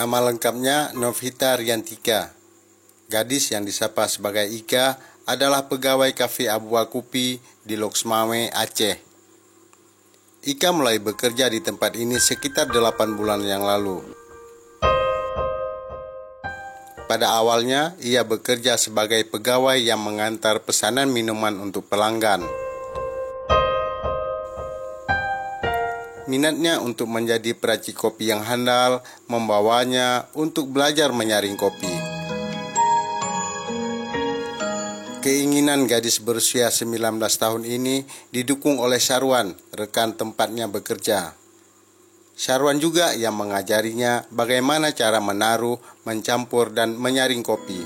Nama lengkapnya Novita Riantika. Gadis yang disapa sebagai Ika adalah pegawai kafe Abu Wakupi di Loksmawe, Aceh. Ika mulai bekerja di tempat ini sekitar 8 bulan yang lalu. Pada awalnya, ia bekerja sebagai pegawai yang mengantar pesanan minuman untuk pelanggan. Minatnya untuk menjadi peracik kopi yang handal membawanya untuk belajar menyaring kopi. Keinginan gadis berusia 19 tahun ini didukung oleh Syarwan, rekan tempatnya bekerja. Syarwan juga yang mengajarinya bagaimana cara menaruh, mencampur, dan menyaring kopi.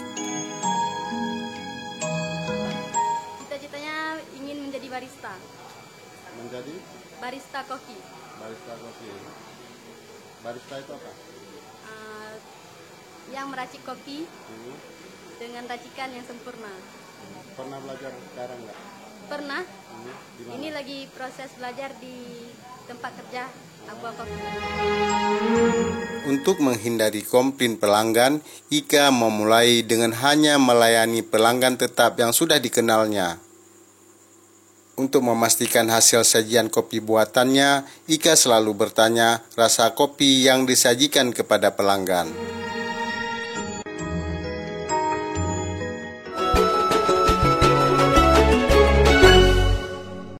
Cita-citanya ingin menjadi barista. Menjadi? Barista kopi. Barista kopi. Barista itu apa? Yang meracik kopi dengan racikan yang sempurna. Pernah belajar sekarang nggak? Pernah. Dimana? Ini lagi proses belajar di tempat kerja Abu Wakupi. Untuk menghindari komplain pelanggan, Ika memulai dengan hanya melayani pelanggan tetap yang sudah dikenalnya. Untuk memastikan hasil sajian kopi buatannya, Ika selalu bertanya rasa kopi yang disajikan kepada pelanggan.